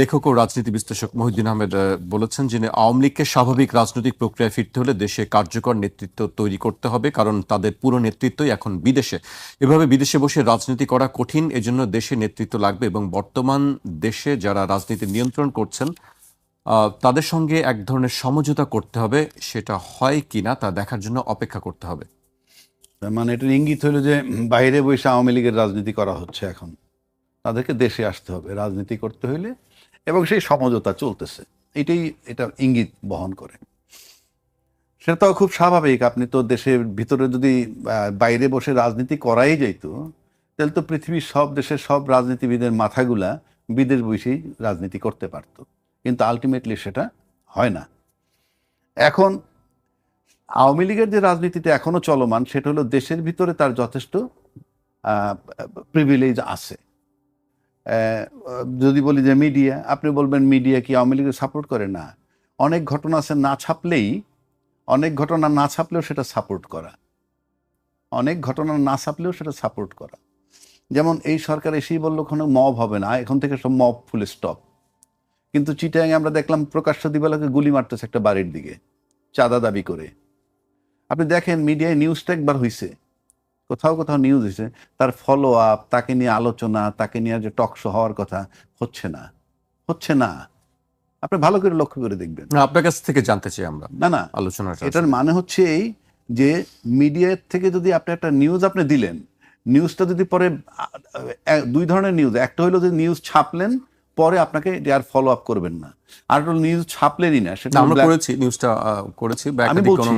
লেখক ও রাজনীতি বিশ্লেষক মহিউদ্দিন আহমেদ বলেছেন যে আওয়ামী লীগকে স্বাভাবিক রাজনৈতিক প্রক্রিয়ায় ফিরতে হলে দেশে কার্যকর নেতৃত্ব তৈরি করতে হবে, কারণ তাদের পুরো নেতৃত্বই এখন বিদেশে। এভাবে বিদেশে বসে রাজনীতি করা কঠিন, এজন্য দেশে নেতৃত্ব লাগবে এবং বর্তমান দেশে যারা রাজনীতি নিয়ন্ত্রণ করছেন তাদের সঙ্গে এক ধরনের সমঝোতা করতে হবে। সেটা হয় কিনা তা দেখার জন্য অপেক্ষা করতে হবে। মানে এটার ইঙ্গিত হলো যে বাইরে বসে আওয়ামী লীগের রাজনীতি করা হচ্ছে এখন, তাদেরকে দেশে আসতে হবে রাজনীতি করতে হইলে, এবং সেই সমঝোতা চলতেছে, এটা ইঙ্গিত বহন করে। সেটা তো খুব স্বাভাবিক। আপনি তো দেশের ভিতরে যদি বাইরে বসে রাজনীতি করাই যাইতো, তাহলে তো পৃথিবীর সব দেশের সব রাজনীতিবিদের মাথাগুলা বিদেশ বসেই রাজনীতি করতে পারতো, কিন্তু আলটিমেটলি সেটা হয় না। এখন আওয়ামী লীগের যে রাজনীতিটা এখনো চলমান, সেটা হলো দেশের ভিতরে তার যথেষ্ট প্রিভিলেজ আছে। যদি বলি যে মিডিয়া, আপনি বলবেন মিডিয়া কি আওয়ামী লীগের সাপোর্ট করে? না, অনেক ঘটনা আছে অনেক ঘটনা না ছাপলেও সেটা সাপোর্ট করা। যেমন এই সরকার এসেই বললো কোনো মব হবে না, এখন থেকে সব মব ফুল স্টপ। কিন্তু চিটাগাং আমরা দেখলাম প্রকাশ্য দিবালোকে গুলি মারতেছে একটা বাড়ির দিকে চাঁদা দাবি করে। আপনি দেখেন মিডিয়ায় নিউজটা একবার হয়েছে, কোথাও নিউজ হয়েছে, তার ফলো আপ, তাকে নিয়ে আলোচনা, তাকে নিয়ে যে টক শো হওয়ার কথা হচ্ছে না। আপনি ভালো করে লক্ষ্য করে দেখবেন। আপনার কাছ থেকে জানতে চাই আমরা না আলোচনাটা। এটার মানে হচ্ছে এই যে মিডিয়ার থেকে যদি আপনি একটা নিউজ আপনি দিলেন, নিউজটা যদি পরে দুই ধরনের নিউজ, একটা হলো যে নিউজ ছাপলেন, পরে আপনাকে আর ফলো আপ করবেন না। আর একটা নিউজ ছাপলেনই না, সেটা আমরা করেছি, নিউজটা করেছি, আমি বলছি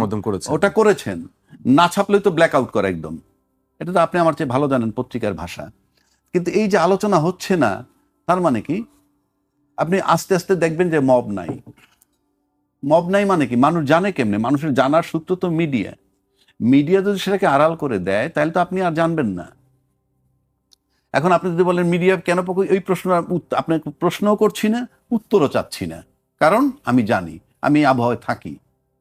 ওটা করেছেন, না ছাপলেই তো ব্ল্যাক আউট করা একদম। এটা তো আপনি আমার চেয়ে ভালো জানেন পত্রিকার ভাষা। কিন্তু এই যে আলোচনা হচ্ছে না, তার মানে কি? আপনি আস্তে আস্তে দেখবেন যে মব নাই মানে কি? মানুষ জানে কেমনে? মানুষের জানার সূত্র তো মিডিয়া যদি সেটাকে আড়াল করে দেয়, তাহলে তো আপনি আর জানবেন না। এখন আপনি যদি বলেন মিডিয়া কেন ওই প্রশ্ন, আপনাকে প্রশ্নও করছি না, উত্তরও চাচ্ছি না, কারণ আমি জানি, আমি আবহাওয়ায় থাকি,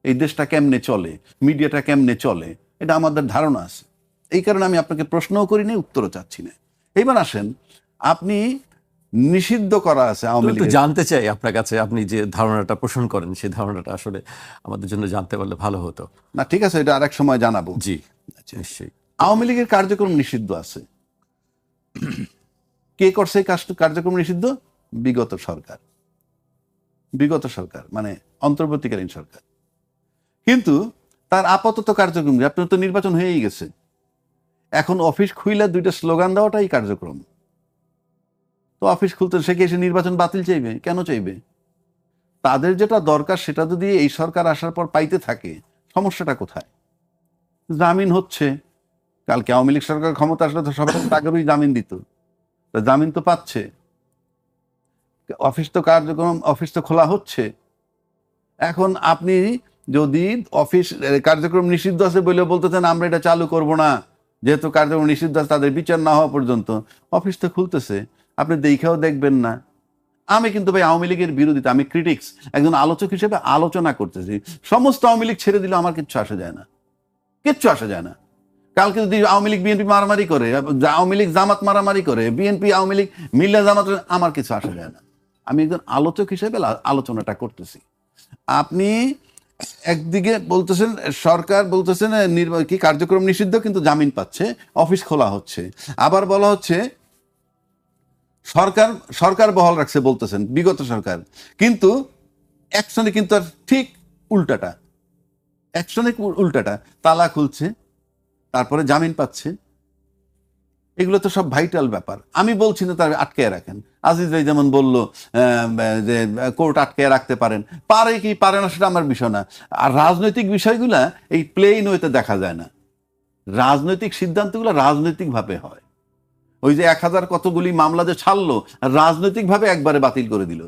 এই দেশটা কেমনে চলে, মিডিয়াটা কেমনে চলে, এটা আমাদের ধারণা আছে। এই কারণে আমি আপনাকে প্রশ্নও করি না, উত্তরও চাচ্ছি না। এইবার আসেন, আপনি নিষিদ্ধ করা আছে আওয়ামী লীগ। জানতে চাই আপনার কাছে, আপনি যে ধারণাটা পোষণ করেন সেই ধারণাটা আসলে আমাদের জন্য জানতে পারলে ভালো হতো। না ঠিক আছে, এটা আরেক সময় জানাবো। জি নিশ্চয়ই। আওয়ামী লীগের কার্যক্রম নিষিদ্ধ আছে। কে করছে এই কার্যক্রম নিষিদ্ধ? বিগত সরকার, মানে অন্তর্বর্তীকালীন সরকার। কিন্তু তার আপাতত কার্যক্রম, আপনার তো নির্বাচন হয়েই গেছে, এখন অফিস খুইলা দুইটা স্লোগান দেওয়াটাই কার্যক্রম। তো অফিস খুলতে সে কি এসে নির্বাচন বাতিল চাইবে? কেন চাইবে? তাদের যেটা দরকার সেটা যদি এই সরকার আসার পর পাইতে থাকে, সমস্যাটা কোথায়? জামিন হচ্ছে, কালকে আওয়ামী লীগ সরকার ক্ষমতা আসলে তো সবাই তাদেরই জামিন দিত, জামিন তো পাচ্ছে, অফিস তো খোলা হচ্ছে। এখন আপনি যদি অফিস কার্যক্রম নিষিদ্ধ আছে বলে বলতেছেন আমরা এটা চালু করব না, যেহেতু কার্যক্রম নিষিদ্ধ আছে, তাদের বিচার না হওয়া পর্যন্ত অফিস তো খুলতেছে, আপনি দেখেও দেখবেন না। আমি কিন্তু ভাই আওয়ামী লীগের বিরোধিতা, আমি ক্রিটিক্স, একজন আলোচক হিসেবে আলোচনা করতেছি। সমস্ত আওয়ামী লীগ ছেড়ে দিলে আমার কিচ্ছু আসা যায় না। কালকে যদি আওয়ামী লীগ বিএনপি মারামারি করে, আওয়ামী লীগ জামাত মারামারি করে, বিএনপি আওয়ামী লীগ মিল্লা জামাত, আমার কিছু আসা যায় না। আমি একজন আলোচক হিসেবে আলোচনাটা করতেছি। আপনি একদিকে বলতেছেন, সরকার বলতেছেন কি কার্যক্রম নিষিদ্ধ, কিন্তু জামিন পাচ্ছে, অফিস খোলা হচ্ছে। আবার বলা হচ্ছে সরকার বহাল রাখছে, বলতেছেন বিগত সরকার, কিন্তু অ্যাকশনে কিন্তু আর ঠিক উল্টাটা, তালা খুলছে, তারপরে জামিন পাচ্ছে। এগুলো তো সব ভাইটাল ব্যাপার। আমি বলছি না তার আটকে রাখেন। আজিজ ভাই যেমন বলল যে কোর্ট আটকে রাখতে পারেন, পারে কি পারে না সেটা আমার বিষয় না। আর রাজনৈতিক বিষয়গুলা এই প্লেন ওয়েতে দেখা যায় না। রাজনৈতিক সিদ্ধান্তগুলো রাজনৈতিকভাবে হয়। ওই যে 1000 কতগুলি মামলা যে ছাড়লো, রাজনৈতিকভাবে একবারে বাতিল করে দিল,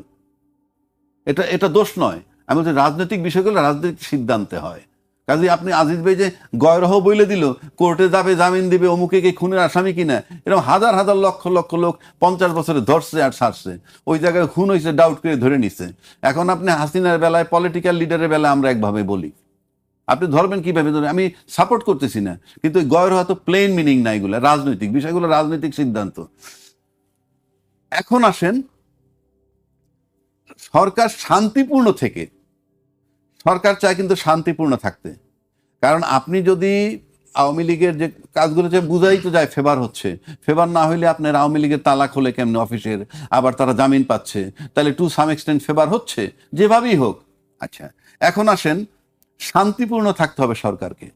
এটা দোষ নয়। আমি বলছি রাজনৈতিক বিষয়গুলো রাজনৈতিক সিদ্ধান্তে হয়। কাজে আপনি আজিজ ভাই যে গয়রহ বইলে দিল, কোর্টে যাবে, জামিন দিবে, অমুকে কে খুনের আসামি কিনা, এরকম হাজার হাজার লক্ষ লক্ষ লোক 50 বছরে ধরছে আর ছাড়ছে, ওই জায়গায় খুন হয়েছে ডাউট করে ধরে নিছে। এখন আপনি হাসিনার বেলায়, পলিটিক্যাল লিডারের বেলায় আমরা একভাবে বলি, আপনি ধরবেন কিভাবে? আমি সাপোর্ট করতেছি না, কিন্তু ওই গয়রহ তো প্লেন মিনিং না, এগুলো রাজনৈতিক বিষয়গুলো, রাজনৈতিক সিদ্ধান্ত। এখন আসেন সরকার শান্তিপূর্ণ থেকে, সরকার চায় কিন্তু শান্তিপূর্ণ থাকতে। কারণ আপনি যদি আওয়ামী লীগের যে কাজগুলো যে বুঝাই তো যায় ফেভার হচ্ছে, ফেভার না হইলে আপনার আওয়ামী লীগের তালা খোলে কেমনে অফিসের, আবার তারা জামিন পাচ্ছে, তাহলে টু সাম এক্সটেন্ট ফেভার হচ্ছে, যেভাবেই হোক। আচ্ছা, এখন আসেন, শান্তিপূর্ণ থাকতে হবে সরকারকে।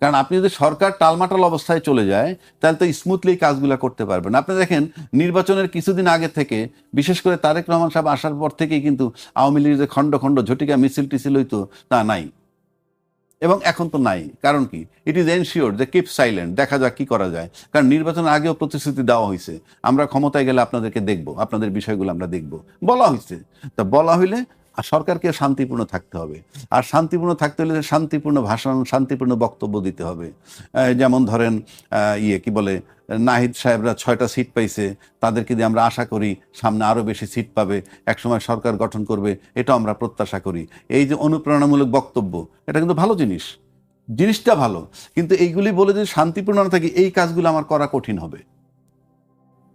কারণ আপনি যদি সরকার টালমাটাল অবস্থায় চলে যায়, তাহলে তো স্মুথলি কাজগুলো করতে পারবেন। আপনি দেখেন নির্বাচনের কিছুদিন আগে থেকে, বিশেষ করে তারেক রহমান সাহেব আসার পর থেকেই কিন্তু আওয়ামী লীগের যে খণ্ড খণ্ড ঝটিকা মিছিল টিছিল হইতো, তা নাই, এবং এখন তো নাই। কারণ কি? ইট ইজ এনশিওর যে কিপ সাইলেন্ট, দেখা যাক কি করা যায়। কারণ নির্বাচনের আগেও প্রতিশ্রুতি দেওয়া হয়েছে, আমরা ক্ষমতায় গেলে আপনাদেরকে দেখব, আপনাদের বিষয়গুলো আমরা দেখব, বলা হয়েছে। তা বলা হইলে সরকারকে শান্তিপূর্ণ থাকতে হবে। আর শান্তিপূর্ণ থাকতে হলে শান্তিপূর্ণ ভাষণ, শান্তিপূর্ণ বক্তব্য দিতে হবে। যেমন ধরেন কি বলে, নাহিদ সাহেবরা 6টা সিট পাইছে, তাদেরকে দিয়ে আমরা আশা করি সামনে আরও বেশি সিট পাবে, একসময় সরকার গঠন করবে, এটাও আমরা প্রত্যাশা করি। এই যে অনুপ্রেরণামূলক বক্তব্য, এটা কিন্তু ভালো জিনিস, জিনিসটা ভালো, কিন্তু এইগুলি বলে যদি শান্তিপূর্ণ না থাকে, এই কাজগুলো আমার করা কঠিন হবে,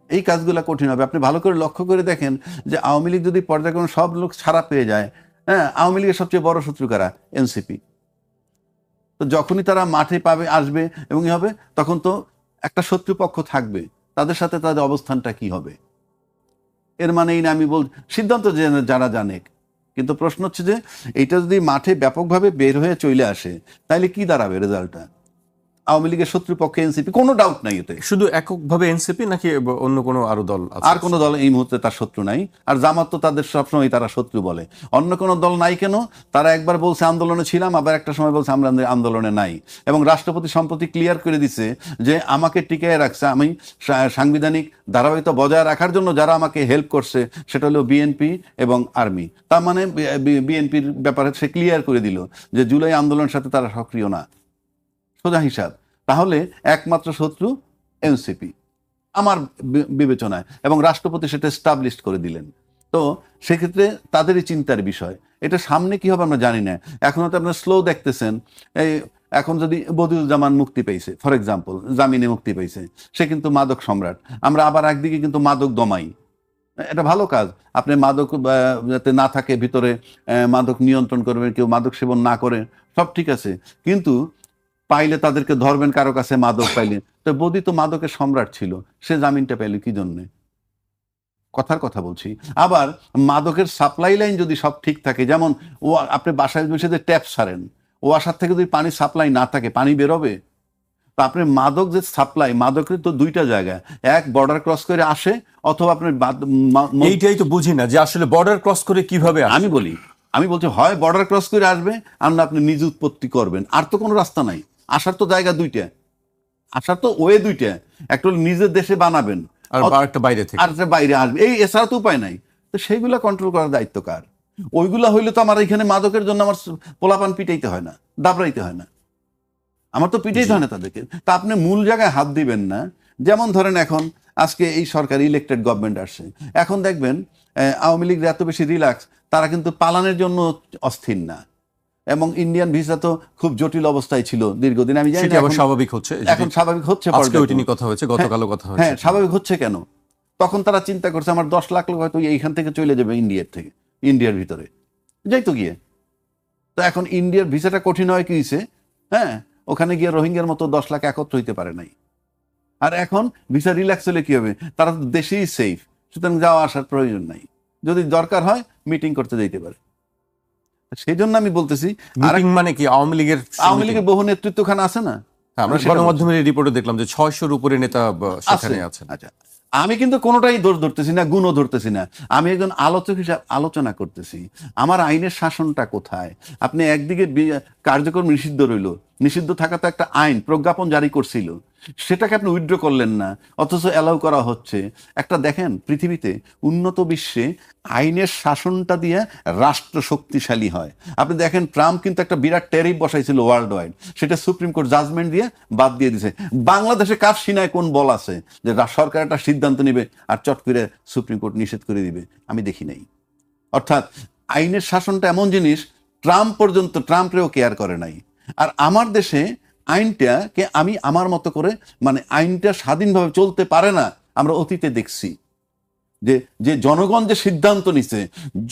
এই কাজগুলো কঠিন হবে। আপনি ভালো করে লক্ষ্য করে দেখেন যে আওয়ামী লীগ যদি পর্যায়ক্রমে সব লোক ছাড়া পেয়ে যায়, হ্যাঁ, আওয়ামী লীগের সবচেয়ে বড় শত্রু কারা? এনসিপি। তো যখনই তারা মাঠে পাবে, আসবে এবং হবে, তখন তো একটা শত্রুপক্ষ থাকবে, তাদের সাথে তাদের অবস্থানটা কি হবে? এর মানে এই না আমি সিদ্ধান্ত যারা জানে, কিন্তু প্রশ্ন হচ্ছে যে এইটা যদি মাঠে ব্যাপকভাবে বের হয়ে চলে আসে, তাহলে কি দাঁড়াবে রেজাল্টটা? আওয়ামী লীগের শত্রুপক্ষে এনসিপি, কোনো ডাউট নাই এতে। শুধু এককভাবে এনসিপি নাকি অন্য কোনো আরো দল আছে? আর কোনো দল এই মুহূর্তে তার শত্রু নাই। আর জামাত তো তাদের সবসময় তারা শত্রু বলে। অন্য কোনো দল নাই কেন? তারা একবার বলছে আন্দোলনে ছিলাম, আবার একটা সময় বলছে আমরা আন্দোলনে নাই। এবং রাষ্ট্রপতি সম্প্রতি ক্লিয়ার করে দিছে যে আমাকে টিকিয়ে রাখছে, আমি সাংবিধানিক ধারাবাহিকতা বজায় রাখার জন্য যারা আমাকে হেল্প করছে সেটা হলো বিএনপি এবং আর্মি। তার মানে বিএনপির ব্যাপারে সে ক্লিয়ার করে দিল যে জুলাই আন্দোলনের সাথে তারা সক্রিয় না, সোজা হিসাব। তাহলে একমাত্র শত্রু এনসিপি আমার বিবেচনায়, এবং রাষ্ট্রপতি সেটা এস্টাবলিশ করে দিলেন। তো সেক্ষেত্রে তাদেরই চিন্তার বিষয়। এটা সামনে কি হবে আমরা জানি না। এখন তো আপনার স্লো দেখতেছেন, এই এখন যদি বদিউজ্জামান মুক্তি পেয়েছে, ফর এক্সাম্পল, জামিনে মুক্তি পেয়েছে, সে কিন্তু মাদক সম্রাট। আমরা আবার একদিকে কিন্তু মাদক দমাই, এটা ভালো কাজ। আপনি মাদক যাতে না থাকে ভিতরে, মাদক নিয়ন্ত্রণ করবেন, কেউ মাদক সেবন না করে, সব ঠিক আছে। কিন্তু পাইলে তাদেরকে ধরবেন, কারো কাছে মাদক পাইলে। তো বদি তো মাদকের সম্রাট ছিল, সে জামিনটা পেল কি জন্যে? কথার কথা বলছি। আবার মাদকের সাপ্লাই লাইন যদি সব ঠিক থাকে, যেমন ও আপনি বাসায় বসে যে ট্যাপ সারেন, ওয়াসার থেকে যদি পানি সাপ্লাই না থাকে, পানি বেরোবে? তো আপনি মাদক যে সাপ্লাই, মাদকের তো দুইটা জায়গায়, এক বর্ডার ক্রস করে আসে, অথবা আপনি এইটাই তো বুঝি না যে আসলে বর্ডার ক্রস করে কিভাবে আসে। আমি বলছি হয় বর্ডার ক্রস করে আসবে, আর না আপনি নিজ উৎপত্তি করবেন। আর তো কোনো রাস্তা নাই। আসার তো জায়গা দুইটা, আসার তো ওয়ে দুইটা। একটা হলো নিজের দেশে বানাবেন, আর একটা বাইরে থেকে, আর একটা বাইরে আসবে, এই এছাড়া তো উপায় নাই। তো সেইগুলা কন্ট্রোল করার দায়িত্ব কার? ওইগুলা হইলে তো আমার এখানে মাদকের জন্য আমার পোলাপান পিটাইতে হয় না, দাবড়াইতে হয় না, আমার তো পিটাইতে হয় না তাদেরকে। তা আপনি মূল জায়গায় হাত দিবেন না। যেমন ধরেন এখন আজকে এই সরকার ইলেক্টেড গভর্নমেন্ট আসছে, এখন দেখবেন আওয়ামী লীগ এত বেশি রিল্যাক্স, তারা কিন্তু পালানোর জন্য অস্থির না। এবং ইন্ডিয়ান ভিসা তো খুব জটিল অবস্থায় ছিল দীর্ঘদিন, আমি জানি না এখন স্বাভাবিক হচ্ছে, এখন স্বাভাবিক হচ্ছে। আজকে ওইটা নিয়ে কথা হয়েছে, গতকালও কথা হয়েছে। হ্যাঁ, স্বাভাবিক হচ্ছে কেন? তখন তারা চিন্তা করছে আমার 10 লাখ লোক হয়তো এইখান থেকে চলে যাবে ইন্ডিয়ার ভিতরে যাইতো গিয়ে। তো এখন ইন্ডিয়ার ভিসাটা কঠিন হয় কি হয়েছে? হ্যাঁ, ওখানে গিয়ে রোহিঙ্গার মতো 10 লাখ একত্র হইতে পারে নাই। আর এখন ভিসা রিল্যাক্স হলে কি হবে? তারা তো দেশেই সেফ, সুতরাং যাওয়া আসার প্রয়োজন নাই। যদি দরকার হয় মিটিং করতে যেতে পারে। সেই জন্য আমি বলতেছি, মানে কি আওয়ামী লীগের বহু নেতৃত্বখানা আছে না? আমরা গণমাধ্যমের রিপোর্টে দেখলাম যে 600-র উপরে নেতা সেখানে আছেন। আচ্ছা, আমি কিন্তু কোনোটাই দোষ ধরতেছি না, গুণও ধরতেছি না। আমি একজন আলোচক হিসাবে আলোচনা করতেছি আমার আইনের শাসনটা কোথায়। আপনি একদিকে কার্যক্রম নিষিদ্ধ রইল, নিষিদ্ধ থাকা তো একটা আইন, প্রজ্ঞাপন জারি করছিল, সেটাকে আপনি উইথড্র করলেন না, অথচ অ্যালাউ করা হচ্ছে। একটা দেখেন, পৃথিবীতে উন্নত বিশ্বে আইনের শাসনটা দিয়ে রাষ্ট্র শক্তিশালী হয়। আপনি দেখেন ট্রাম্প কিন্তু একটা বিরাট ট্যারিফ বসাইছিল ওয়ার্ল্ড ওয়াইড, সেটা সুপ্রিম কোর্ট জাজমেন্ট দিয়ে বাদ দিয়ে দিছে। বাংলাদেশে কার সিনায় কোন বল আছে যে সরকার একটা সিদ্ধান্ত নেবে আর চট করে সুপ্রিম কোর্ট নিষেধ করে দিবে? আমি দেখি নাই। অর্থাৎ আইনের শাসনটা এমন জিনিস, ট্রাম্পরেও কেয়ার করে নাই। আর আমার দেশে আইনটাকে আমি আমার মতো করে, মানে আইনটা স্বাধীনভাবে চলতে পারে না, আমরা অতীতে দেখছি। যে যে জনগণ যে সিদ্ধান্ত নিছে,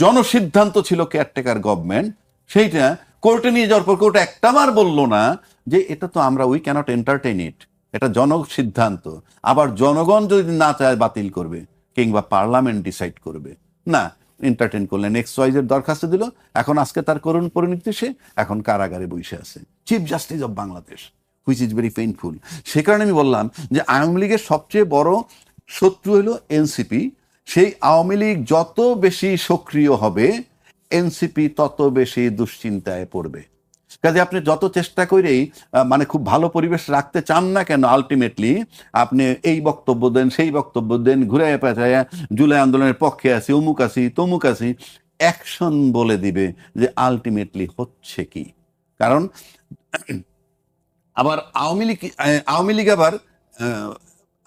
জনসিদ্ধান্ত ছিল কেয়ারটেকার গভর্নমেন্ট, সেইটা কোর্টে নিয়ে যাওয়ার পর কোর্ট একটাবার বললো না যে এটা তো আমরা উই ক্যানট এন্টারটেইন ইট, এটা জনসিদ্ধান্ত। আবার জনগণ যদি না চায় বাতিল করবে, কিংবা পার্লামেন্ট ডিসাইড করবে, না এন্টারটেইন করলেন, XYZ দরখাস্ত দিল, এখন আজকে তার করুণ পরিণতি, সে এখন কারাগারে বসে আছে, chief justice of Bangladesh, which is very painful. সে কারণে আমি বললাম যে আওয়ামী লীগের সবচেয়ে বড় শত্রু হলো এনসিপি। সেই আওয়ামী লীগ যত বেশি সক্রিয় হবে, এনসিপি তত বেশি দুশ্চিন্তায় পড়বে। কাজে আপনি যত চেষ্টা করেই মানে খুব ভালো পরিবেশ রাখতে চান না কেন, আলটিমেটলি আপনি এই বক্তব্য দেন, সেই বক্তব্য দেন, ঘুরে পেঁচায় জুলাই আন্দোলনের পক্ষে আছি, অমুক আছি, তমুক আছি, অ্যাকশন বলে দিবে যে আলটিমেটলি হচ্ছে কি। কারণ আবার আওয়ামী লীগ আবার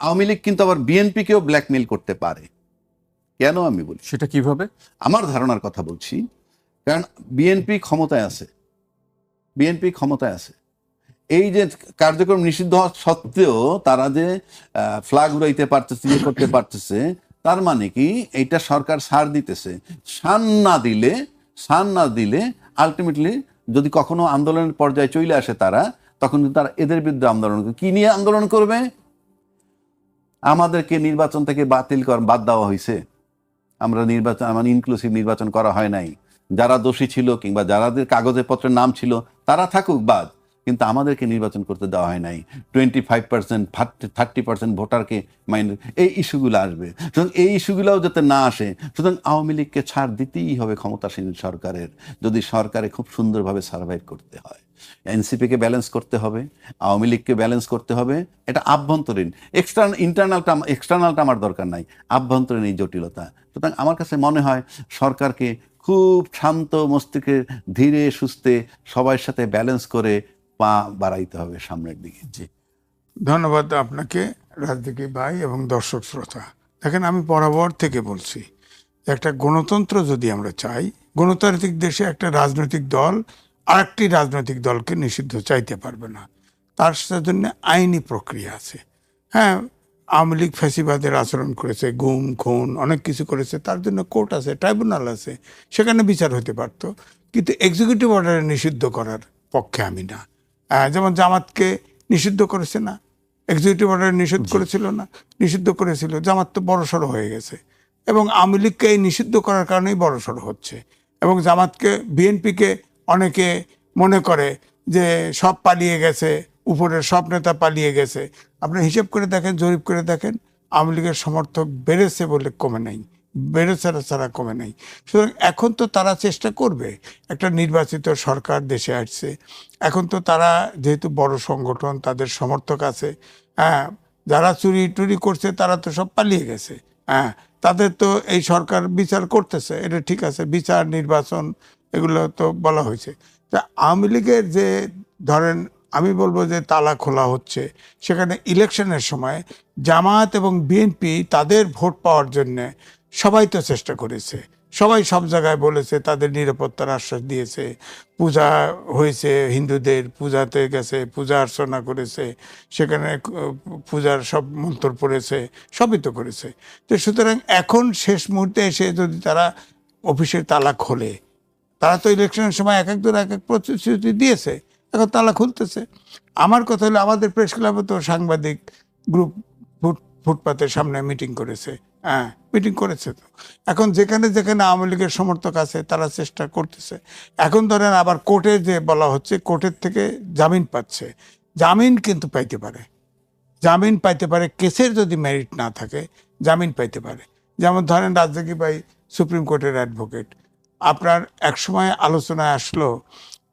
আওয়ামী লীগ কিন্তু আবার বিএনপিকেও ব্ল্যাকমেইল করতে পারে। কেন আমি বলি, সেটা কিভাবে? আমার ধারণার কথা বলছি। কারণ বিএনপি ক্ষমতায় আছে, বিএনপি ক্ষমতায় আছে, এই যে কার্যক্রম নিষিদ্ধ হওয়া সত্ত্বেও তারা যে ফ্ল্যাগ উড়াইতে পারতেছে, ইয়ে করতে পারতেছে, তার মানে কি এইটা সরকার ছাড় দিতেছে। ছাড় না দিলে আলটিমেটলি যদি কখনো আন্দোলনের পর্যায়ে চলে আসে তারা, তখন কিন্তু তারা এদের বিরুদ্ধে আন্দোলন করবে। কি নিয়ে আন্দোলন করবে? আমাদেরকে নির্বাচন থেকে বাদ দেওয়া হয়েছে, আমরা নির্বাচন, মানে ইনক্লুসিভ নির্বাচন করা হয় নাই, যারা দোষী ছিল কিংবা যারাদের কাগজে পত্রের নাম ছিল তারা থাকুক বাদ, কিন্তু আমাদেরকে নির্বাচন করতে দেওয়া হয় নাই। 25%, 30% ভোটারকে মাইনে, এই ইস্যুগুলো আসবে। সুতরাং এই ইস্যুগুলোও যাতে না আসে, সুতরাং আওয়ামী লীগকে ছাড় দিতেই হবে ক্ষমতাসীন সরকারের, যদি সরকারে খুব সুন্দরভাবে সার্ভাইভ করতে হয়। এনসিপিকে ব্যালেন্স করতে হবে, আওয়ামী লীগকে ব্যালেন্স করতে হবে। এটা আভ্যন্তরীণ, এক্সটার্নালটা আমার দরকার নাই, আভ্যন্তরীণ এই জটিলতা। সুতরাং আমার কাছে মনে হয় সরকারকে খুব শান্ত মস্তিষ্কে, ধীরে সুস্থে সবার সাথে ব্যালেন্স করে পা বাড়াইতে হবে সামনের দিকে। জি, ধন্যবাদ আপনাকে রাজদিকি ভাই এবং দর্শক শ্রোতা। দেখেন, আমি বরাবর থেকে বলছি, একটা গণতন্ত্র যদি আমরা চাই, গণতান্ত্রিক দেশে একটা রাজনৈতিক দল আরেকটি রাজনৈতিক দলকে নিষিদ্ধ চাইতে পারবে না, তার জন্য আইনি প্রক্রিয়া আছে। হ্যাঁ, আওয়ামী লীগ ফ্যাসিবাদের আচরণ করেছে, গুম খুন অনেক কিছু করেছে, তার জন্য কোর্ট আছে, ট্রাইব্যুনাল আছে, সেখানে বিচার হতে পারতো। কিন্তু এক্সিকিউটিভ অর্ডারে নিষিদ্ধ করার পক্ষে আমি না। যেমন জামাতকে নিষিদ্ধ করেছে না, এক্সিকিউটিভ অর্ডারে নিষিদ্ধ করেছিল না, নিষিদ্ধ করেছিল, জামাত তো বড়সড় হয়ে গেছে। এবং আওয়ামী লীগকে এই নিষিদ্ধ করার কারণেই বড়সড় হচ্ছে। এবং জামাতকে, বিএনপিকে অনেকে মনে করে যে সব পালিয়ে গেছে, উপরের সব নেতা পালিয়ে গেছে। আপনি হিসেব করে দেখেন, জরিপ করে দেখেন, আওয়ামী লীগের সমর্থক বেড়েছে বলে কমে নাই, বেড়েছে ছাড়া কমে নাই। সুতরাং এখন তো তারা চেষ্টা করবে, একটা নির্বাচিত সরকার দেশে আসছে, এখন তো তারা যেহেতু বড় সংগঠন, তাদের সমর্থক আছে, হ্যাঁ, যারা চুরি টুরি করছে তারা তো সব পালিয়ে গেছে, হ্যাঁ, তাদের তো এই সরকার বিচার করতেছে, এটা ঠিক আছে, বিচার নির্বাচন এগুলো তো বলা হয়েছে। তা আওয়ামী লীগের যে ধরেন, আমি বলবো যে তালা খোলা হচ্ছে, সেখানে ইলেকশনের সময় জামাত এবং বিএনপি তাদের ভোট পাওয়ার জন্যে সবাই তো চেষ্টা করেছে, সবাই সব জায়গায় বলেছে, তাদের নিরাপত্তার আশ্বাস দিয়েছে, পূজা হয়েছে, হিন্দুদের পূজাতে গেছে, পূজা অর্চনা করেছে, সেখানে পূজার সব মন্ত্র পড়েছে, সবই তো করেছে। তো সুতরাং এখন শেষ মুহূর্তে এসে যদি তারা অফিসের তালা খোলে, তারা তো ইলেকশনের সময় এক একজন এক এক প্রতিশ্রুতি দিয়েছে, এখন তালা খুলতেছে। আমার কথা হলো, আমাদের প্রেস ক্লাবে তো সাংবাদিক গ্রুপ ফুটপাতের সামনে মিটিং করেছে, হ্যাঁ, মিটিং করেছে। তো এখন যেখানে যেখানে আওয়ামী লীগের সমর্থক আছে তারা চেষ্টা করতেছে। এখন ধরেন আবার কোর্টে যে বলা হচ্ছে, কোর্টের থেকে জামিন পাচ্ছে, জামিন কিন্তু পাইতে পারে, জামিন পাইতে পারে, কেসের যদি মেরিট না থাকে জামিন পাইতে পারে। যেমন ধরেন রাজশাহী ভাই সুপ্রিম কোর্টের অ্যাডভোকেট, আপনার একসময় আলোচনায় আসলো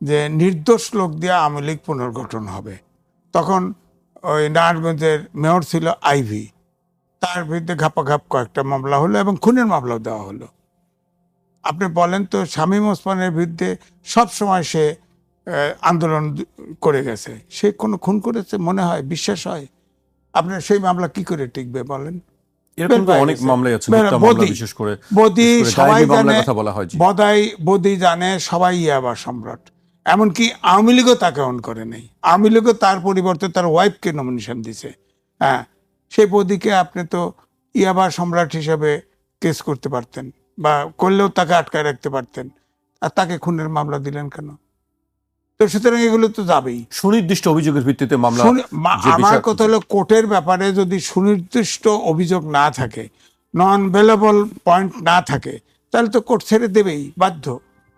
যে নির্দোষ লোক দিয়ে আওয়ামী লীগ পুনর্গঠন হবে। তখন ওই নারায়ণগঞ্জের মেয়র ছিল আইভি, তার বিরুদ্ধে ঘাপাঘাপ কয়েকটা মামলা হলো এবং খুনের মামলাও দেওয়া হলো। আপনি বলেন তো, শামীম ওসমানের বিরুদ্ধে সবসময় সে আন্দোলন করে গেছে, সে কোনো খুন করেছে মনে হয়, বিশ্বাস হয়? আপনার সেই মামলা কি করে টিকবে বলেন? এরকম তো অনেক মামলাই আছে, মিথ্যা মামলা, বিশেষ করে বদি সবাই জানে, কথা বলা হয়। জি, বদি জানে, সবাই ইয়াবা সম্রাট, এমনকি আওয়ামী লীগও তাকে অন করে নেই, আওয়ামী লীগও তার পরিবর্তে তার ওয়াইফকে নমিনেশন দিছে। হ্যাঁ, সেই বদিকে আপনি তো ইয়াবা সম্রাট হিসেবে কেস করতে পারতেন, বা করলেও তাকে আটকায় রাখতে পারতেন, আর তাকে খুনের মামলা দিলেন কেন? তো সুতরাং এগুলো তো যাবেই। সুনির্দিষ্ট অভিযোগের ভিত্তিতে মামলা যে আমার বিষয়- কথা হলো, কোর্টের ব্যাপারে যদি সুনির্দিষ্ট অভিযোগ না থাকে, নন বেলেবল পয়েন্ট না থাকে, তাহলে তো কোর্ট ছেড়ে দেবেই, বাধ্য।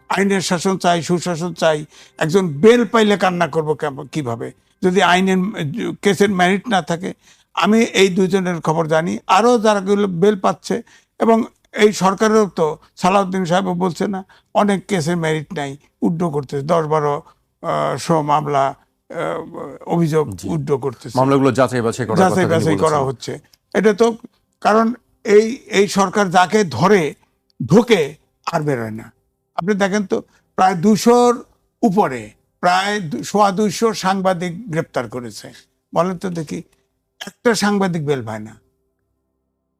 আইনের শাসন চাই, সুশাসন চাই। একজন বেল পাইলে কান্না করবো কিভাবে, যদি আইনের কেসের মেরিট না থাকে? আমি এই দুজনের খবর জানি, আরও যারা বেল পাচ্ছে, এবং এই সরকারেরও তো সালাউদ্দিন সাহেবও বলছে না, অনেক কেসের মেরিট নাই, উড্ড করতেছে, 10-12 মামলা, অভিযোগ উড্ড করতেছে, মামলাগুলো যাচাই বাছাই করার কথা যাচাই তিনি বাছাই করা বলেছেন। হচ্ছে। এটা তো কারণ এই সরকার যাকে ধরে ঢোকে আর বেরোয় না। আপনি দেখেন তো, প্রায় 200-র উপরে, প্রায় 200 সাংবাদিক গ্রেপ্তার করেছে। বলেন তো দেখি, একটা সাংবাদিক বেল পায় না,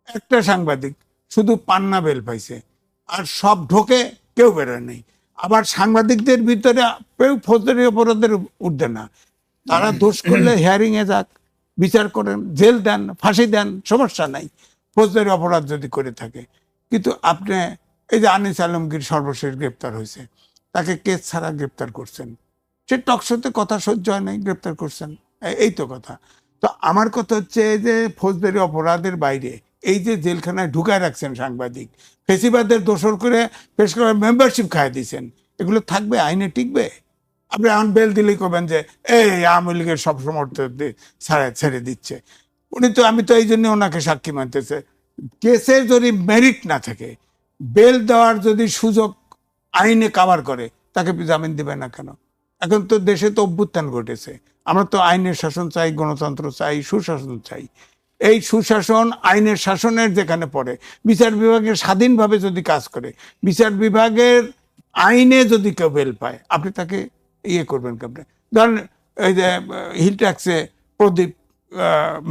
একটা সাংবাদিক শুধু পান্না বেল পাইছে, আর সব ঢোকে, কেউ বেরোয় নেই। আবার সাংবাদিকদের ভিতরে কেউ ফৌজদারি অপরাধের ঊর্ধ্বে না, তারা দোষ করলে হিয়ারিং এ যাক, বিচার করেন, জেল দেন, ফাঁসি দেন, সমস্যা নাই, ফৌজদারি অপরাধ যদি করে থাকে। কিন্তু আপনি এই যে আনিস আলমগীর সর্বশেষ গ্রেপ্তার হয়েছে, তাকে কেস ছাড়া গ্রেপ্তার করছেন, সে টকশোতে কথা সহ্য হয় নাই, গ্রেপ্তার করছেন। এই তো কথা। তো আমার কথা হচ্ছে, এই যে ফৌজদারি অপরাধের বাইরে এই যে জেলখানায় ঢুকায় রাখছেন সাংবাদিক, ফেসিবাদের দোষর করে পেশ করে মেম্বারশিপ খাইয়ে দিয়েছেন, এগুলো থাকবে? আইনে টিকবে? আপনি এখন বেল দিলেই করবেন যে এই আওয়ামী লীগের সব সমর্থক ছেড়ে দিচ্ছে। আমি তো এই জন্য ওনাকে সাক্ষী মানতেছে, কেসের যদি মেরিট না থাকে, বেল দেওয়ার যদি সুযোগ আইনে কাভার করে, তাকে জামিন দিবে না কেন? এখন তো দেশে তো অভ্যুত্থান ঘটেছে, আমরা তো আইনের শাসন চাই, গণতন্ত্র চাই, সুশাসন চাই। এই সুশাসন আইনের শাসনের যেখানে পড়ে, বিচার বিভাগের স্বাধীনভাবে যদি কাজ করে, বিচার বিভাগের আইনে যদি কেউ বেল পায়, আপনি তাকে ইয়ে করবেন কেমনে? ধরেন এই যে হিল ট্যাক্সে প্রদীপ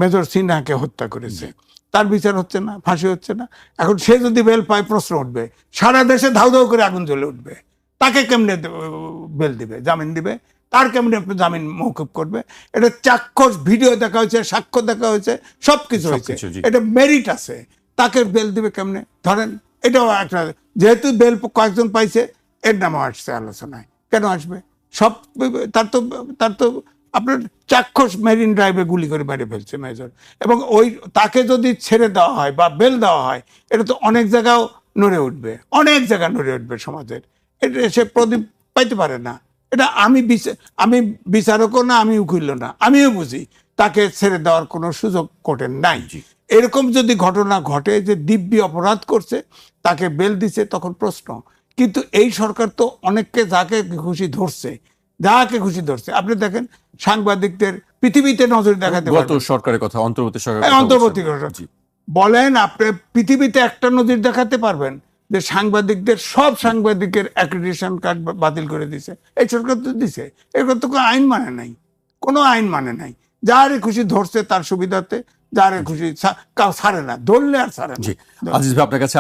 মেজর সিনহাকে হত্যা করেছে, তার বিচার হচ্ছে না, ফাঁসি হচ্ছে না। এখন সে যদি বেল পায়, প্রশ্ন উঠবে, সারা দেশে ধাউ ধাউ করে আগুন জ্বলে উঠবে, তাকে কেমনে বেল দিবে, জামিন দিবে? তার কেমনে জামিন মওকুফ করবে? এটা চাক্ষুষ ভিডিও দেখা হয়েছে, সাক্ষ্য দেখা হয়েছে, সবকিছু হয়েছে, সবকিছু, জি। এটা মেরিট আছে, তাকে বেল দিবে কেমনে? ধরেন এটাও একটা, যেহেতু বেল কয়েকজন পাইছে, এর নামও আসছে আলোচনায়, কেন আসবে? সব তার তো আপনার চাক্ষুষ মেরিন ড্রাইভে গুলি করে মেরে ফেলছে মেজর, এবং তাকে যদি ছেড়ে দেওয়া হয় বা বেল দেওয়া হয়, এটা তো অনেক জায়গাও নড়ে উঠবে, অনেক জায়গা নড়ে উঠবে সমাজের। এটা সে প্রদীপ পাইতে পারে না। এটা আমি বিচারকও না, আমি উকিলও না, আমিও বুঝি তাকে ছেড়ে দেওয়ার কোনো সুযোগ কোর্টের নাই। এরকম যদি ঘটনা ঘটে যে দিব্যি অপরাধ করছে, তাকে বেল দিছে, তখন প্রশ্ন। কিন্তু এই সরকার তো অনেককে যাকে খুশি ধরছে, যাকে খুশি ধরছে। আপনি দেখেন, সাংবাদিকদের পৃথিবীতে নজর দেখাতে গত পারবেন। সরকারের কথা, অন্তর্বর্তী সরকারের এই কথা অন্তর্বর্তী বলছেন। সরকার। জি। বলেন, আপনি পৃথিবীতে একটা নজির দেখাতে পারবেন যে সাংবাদিকদের, সব সাংবাদিকের অ্যাক্রিডিটেশন কার্ড বাতিল করে দিছে? এই সরকার তো দিছে। এরকম তো কোনো আইন মানে নাই, কোনো আইন মানে নাই। যারে খুশি ধরছে তার সুবিধাতে, যারে খুশি ছাড়ে না, ধরলে আর ছাড়ে না। জি, আজিজ ভাই, আপনার কাছে